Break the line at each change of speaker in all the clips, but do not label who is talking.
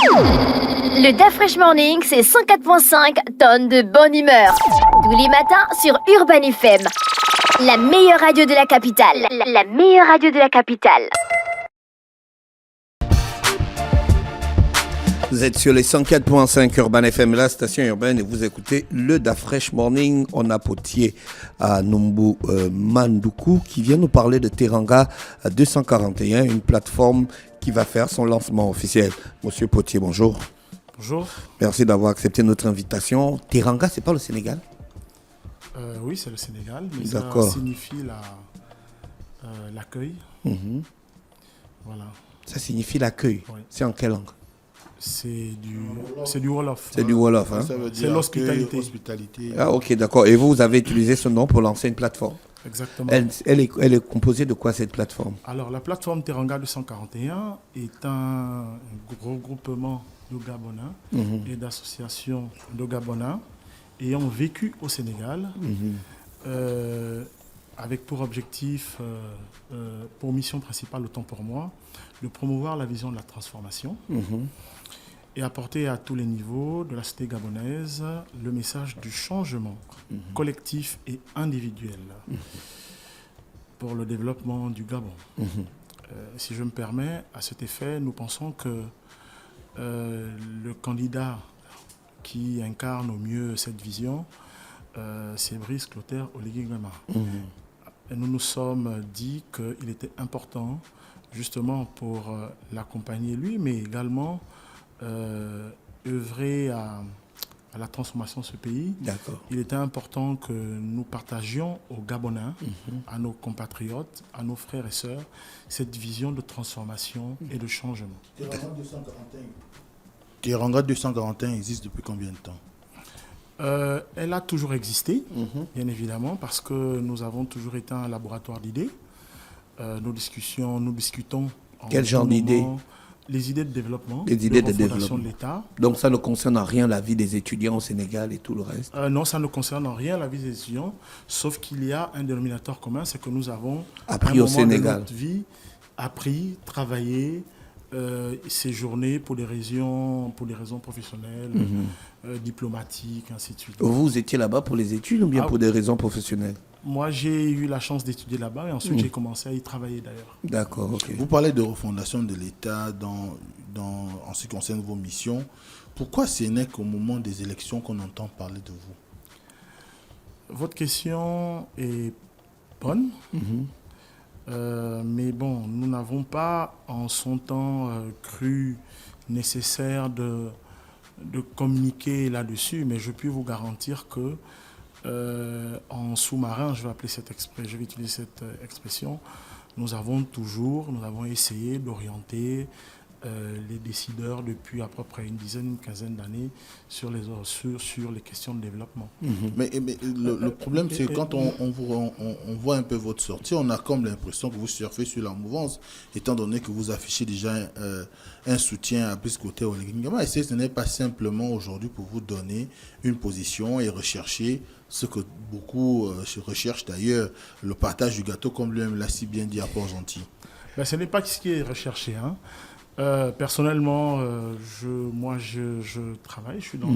Le DAF Fresh Morning, c'est 104.5 tonnes de bonne humeur. Tous les matins sur Urban FM. La meilleure radio de la capitale. La meilleure radio de la capitale.
Vous êtes sur les 104.5 Urban FM, la station urbaine, et vous écoutez le DAF Fresh Morning. On a Potier à Numbu Mandoukou qui vient nous parler de Teranga 241, une plateforme qui va faire son lancement officiel. Monsieur Potier, bonjour.
Bonjour.
Merci d'avoir accepté notre invitation. Teranga, c'est pas le Sénégal?
Oui, c'est le Sénégal, mais
D'accord.
ça signifie l'accueil. Voilà.
Ça signifie l'accueil.
Oui.
C'est en quelle langue?
C'est du Wolof.
C'est du Wolof, hein?
Ça veut
C'est
dire
l'hospitalité.
hospitalité.
Ah, ok, d'accord. Et vous avez utilisé ce nom pour lancer une plateforme.
Exactement.
Elle est composée de quoi, cette plateforme?
Alors, la plateforme Teranga 241 est un gros groupement de Gabonais et d'associations de Gabonais ayant vécu au Sénégal avec pour objectif, pour mission principale, autant pour moi, de promouvoir la vision de la transformation et apporter à tous les niveaux de la société gabonaise le message du changement collectif et individuel pour le développement du Gabon. Si je me permets, à cet effet, nous pensons que le candidat qui incarne au mieux cette vision, c'est Brice Clotaire Oligui Nguema. Et nous nous sommes dit qu'il était important, justement pour l'accompagner lui, mais également œuvrer à la transformation de ce pays.
D'accord.
Il était important que nous partagions aux Gabonais, à nos compatriotes, à nos frères et sœurs, cette vision de transformation et de changement.
Teranga 241 existe depuis combien de temps?
Elle a toujours existé, bien évidemment, parce que nous avons toujours été un laboratoire d'idées. Nous discutons.
Quel genre d'idées?
Les idées de développement,
les idées de
refondation
développement
de l'État.
Donc ça ne concerne en rien la vie des étudiants au Sénégal et tout le reste?
Non, ça ne concerne en rien la vie des étudiants, sauf qu'il y a un dénominateur commun, c'est que nous avons,
appris au Sénégal,
de notre vie, appris, travaillé, séjourné pour des raisons professionnelles, diplomatiques, ainsi de suite.
Vous étiez là-bas pour les études ou bien pour des raisons professionnelles?
Moi, j'ai eu la chance d'étudier là-bas et ensuite j'ai commencé à y travailler d'ailleurs.
D'accord, ok.
Vous parlez de refondation de l'État en ce qui concerne vos missions. Pourquoi ce n'est qu'au moment des élections qu'on entend parler de vous?
Votre question est bonne, mais bon, nous n'avons pas en son temps cru nécessaire de communiquer là-dessus, mais je puis vous garantir que en sous-marin, je vais utiliser cette expression, nous avons essayé d'orienter les décideurs depuis à peu près une quinzaine d'années sur les questions de développement.
Mais le problème, c'est que quand on voit un peu votre sortie, on a comme l'impression que vous surfez sur la mouvance, étant donné que vous affichez déjà un soutien à Brice Clotaire Oligui Nguema. Et ce n'est pas simplement aujourd'hui pour vous donner une position et rechercher ce que beaucoup recherchent d'ailleurs, le partage du gâteau, comme lui-même l'a si bien dit à Port-Gentil.
Ben, ce n'est pas ce qui est recherché, hein. Personnellement, je travaille, je suis dans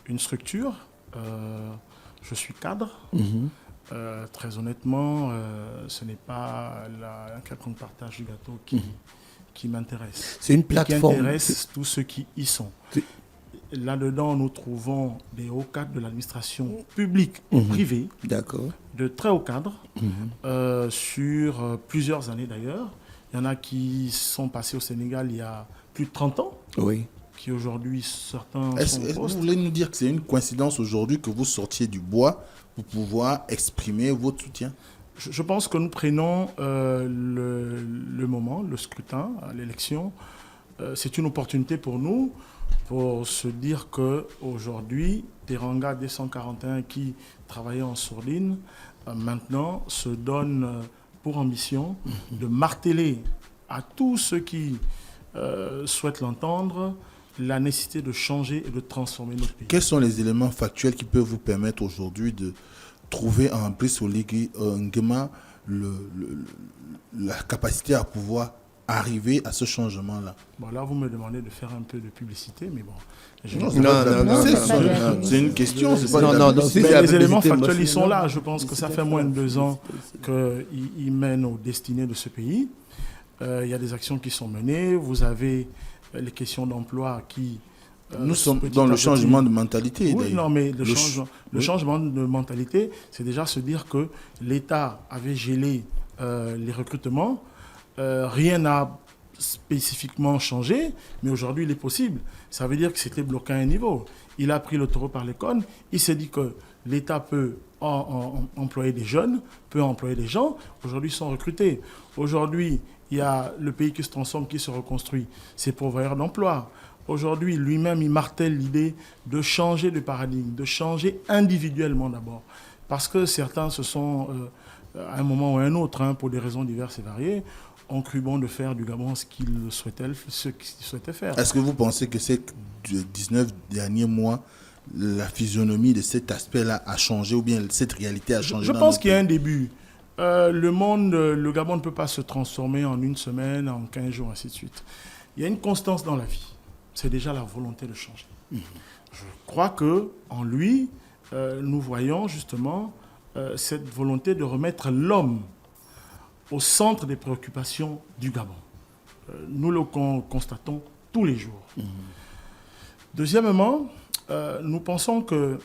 une structure, je suis cadre. Très honnêtement, ce n'est pas un quelconque partage du gâteau qui m'intéresse.
C'est une plateforme
qui intéresse tous ceux qui y sont. Là-dedans, nous trouvons des hauts cadres de l'administration publique ou privée, de très hauts cadres, sur plusieurs années d'ailleurs. Il y en a qui sont passés au Sénégal il y a plus de 30 ans, qui aujourd'hui, certains sont au poste.
Vous voulez nous dire que c'est une coïncidence aujourd'hui que vous sortiez du bois pour pouvoir exprimer votre soutien?
Je pense que nous prenons le moment, le scrutin, l'élection. C'est une opportunité pour nous pour se dire qu'aujourd'hui, Teranga 241 qui travaillait en sourdine, maintenant se donne pour ambition de marteler à tous ceux qui souhaitent l'entendre la nécessité de changer et de transformer notre pays.
Quels sont les éléments factuels qui peuvent vous permettre aujourd'hui de trouver en Brice Oligui Nguema la capacité à pouvoir arriver à ce changement-là?
Bon, là, vous me demandez de faire un peu de publicité, mais bon.
C'est une question. C'est pas
les éléments factuels, ils sont là. Je pense que ça fait moins de 2 ans qu'ils mènent aux destinées de ce pays. Il y a des actions qui sont menées. Vous avez les questions d'emploi qui...
Nous sommes dans le changement de mentalité.
Oui, non, mais le changement de mentalité, c'est déjà se dire que l'État avait gelé les recrutements. Rien n'a spécifiquement changé, mais aujourd'hui, il est possible. Ça veut dire que c'était bloqué à un niveau. Il a pris le taureau par les cornes. Il s'est dit que l'État peut employer des jeunes, peut employer des gens. Aujourd'hui, ils sont recrutés. Aujourd'hui, il y a le pays qui se transforme, qui se reconstruit. C'est pourvoyeur d'emploi. Aujourd'hui, lui-même, il martèle l'idée de changer de paradigme, de changer individuellement d'abord. Parce que certains se sont, à un moment ou à un autre, pour des raisons diverses et variées, ont cru bon de faire du Gabon ce qu'ils souhaitaient faire.
Est-ce que vous pensez que ces 19 derniers mois, la physionomie de cet aspect-là a changé ou bien cette réalité a changé?
Je pense qu'il y a un début. Le Gabon ne peut pas se transformer en une semaine, en 15 jours, ainsi de suite. Il y a une constance dans la vie. C'est déjà la volonté de changer. Je crois qu'en lui, nous voyons justement cette volonté de remettre l'homme au centre des préoccupations du Gabon. Nous le constatons tous les jours. Deuxièmement, nous pensons que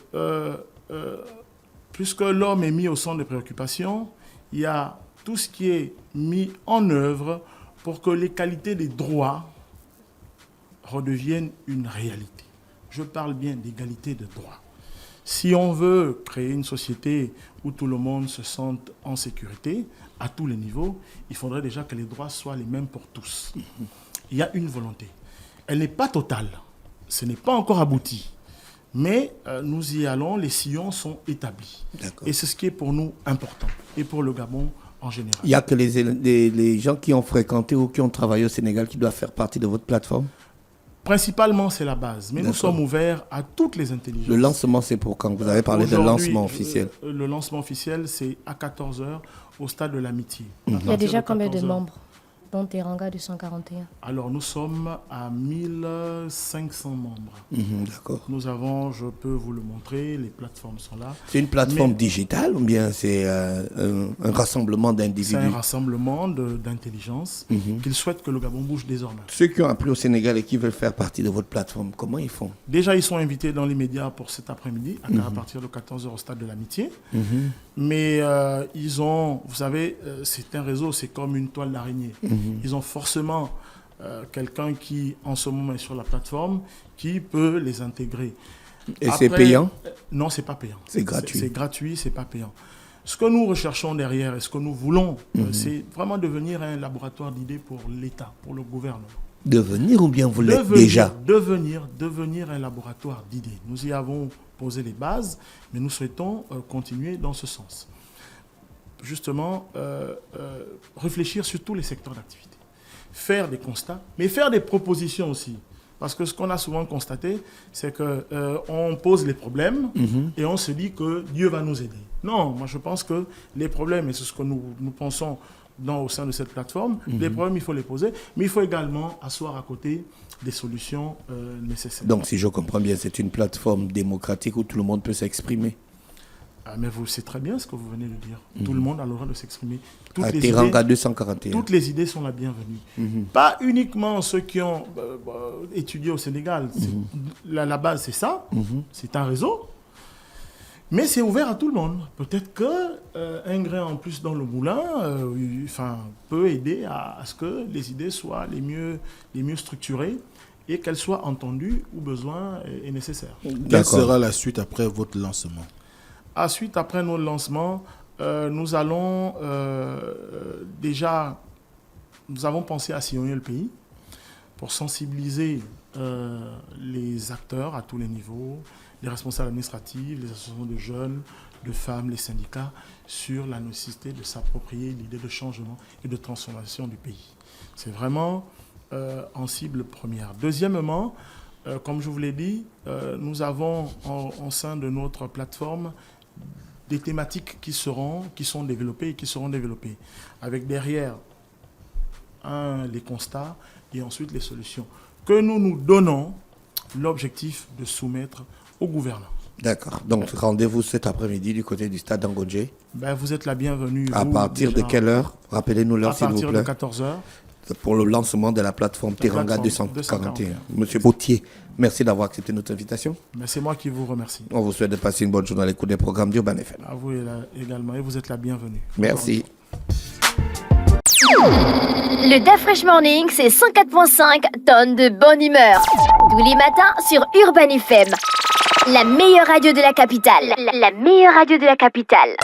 puisque l'homme est mis au centre des préoccupations, il y a tout ce qui est mis en œuvre pour que les qualités des droits redeviennent une réalité. Je parle bien d'égalité de droits. Si on veut créer une société où tout le monde se sente en sécurité, à tous les niveaux, il faudrait déjà que les droits soient les mêmes pour tous. Il y a une volonté. Elle n'est pas totale. Ce n'est pas encore abouti. Mais nous y allons, les sillons sont établis. D'accord. Et c'est ce qui est pour nous important. Et pour le Gabon en général.
Il n'y a que les gens qui ont fréquenté ou qui ont travaillé au Sénégal qui doivent faire partie de votre plateforme?
Principalement, c'est la base. Mais nous sommes ouverts à toutes les intelligences.
Le lancement, c'est pour quand? Vous avez parlé de lancement officiel.
Le lancement officiel, c'est à 14h au stade de l'Amitié.
Il y a déjà combien de membres dans Teranga 241?
Alors, nous sommes à 1500 membres.
D'accord.
Nous avons, je peux vous le montrer, les plateformes sont là.
C'est une plateforme digitale ou bien c'est un rassemblement d'individus?
C'est un rassemblement d'intelligence qu'ils souhaitent que le Gabon bouge désormais.
Ceux qui ont appelé au Sénégal et qui veulent faire partie de votre plateforme, comment ils font?
Déjà, ils sont invités dans les médias pour cet après-midi, à partir de 14h au stade de l'Amitié. Mais ils ont, vous savez, c'est un réseau, c'est comme une toile d'araignée. Ils ont forcément quelqu'un qui, en ce moment, est sur la plateforme, qui peut les intégrer.
Et c'est payant?
Non, c'est pas payant.
C'est gratuit.
C'est gratuit, c'est pas payant. Ce que nous recherchons derrière et ce que nous voulons, c'est vraiment devenir un laboratoire d'idées pour l'État, pour le gouvernement.
Devenir ou bien vous l'êtes déjà?
Devenir un laboratoire d'idées. Nous y avons posé les bases, mais nous souhaitons continuer dans ce sens. Justement, réfléchir sur tous les secteurs d'activité. Faire des constats, mais faire des propositions aussi. Parce que ce qu'on a souvent constaté, c'est qu'on pose les problèmes et on se dit que Dieu va nous aider. Non, moi je pense que les problèmes, et c'est ce que nous pensons au sein de cette plateforme, les problèmes, il faut les poser, mais il faut également asseoir à côté des solutions nécessaires.
Donc si je comprends bien, c'est une plateforme démocratique où tout le monde peut s'exprimer.
Mais vous savez très bien ce que vous venez de dire. Tout le monde a le droit de s'exprimer.
À Teranga 241.
Toutes les idées sont la bienvenue. Pas uniquement ceux qui ont étudié au Sénégal. La base, c'est ça. C'est un réseau. Mais c'est ouvert à tout le monde. Peut-être qu'un grain en plus dans le moulin peut aider à ce que les idées soient les mieux structurées et qu'elles soient entendues où besoin est nécessaire.
Quelle sera la suite après votre lancement?
Ensuite, après nos lancements, nous allons nous avons pensé à sillonner le pays pour sensibiliser les acteurs à tous les niveaux, les responsables administratifs, les associations de jeunes, de femmes, les syndicats, sur la nécessité de s'approprier l'idée de changement et de transformation du pays. C'est vraiment en cible première. Deuxièmement, comme je vous l'ai dit, nous avons en sein de notre plateforme des thématiques qui sont développées et qui seront développées. Avec derrière les constats et ensuite les solutions que nous nous donnons l'objectif de soumettre au gouvernement.
D'accord. Donc, rendez-vous cet après-midi du côté du stade d'Angodje.
Vous êtes la bienvenue.
À partir de quelle heure? Rappelez-nous l'heure, s'il vous plaît.
À partir de 14h.
Pour le lancement de la plateforme Teranga 241. Monsieur Bautier, merci d'avoir accepté notre invitation.
Mais c'est moi qui vous remercie.
On vous souhaite de passer une bonne journée à l'écoute des programmes d'Urban FM.
À vous également, et vous êtes la bienvenue.
Merci.
Le DAF Fresh Morning, c'est 104.5 tonnes de bonne humeur. Tous les matins sur Urban FM. La meilleure radio de la capitale. La meilleure radio de la capitale.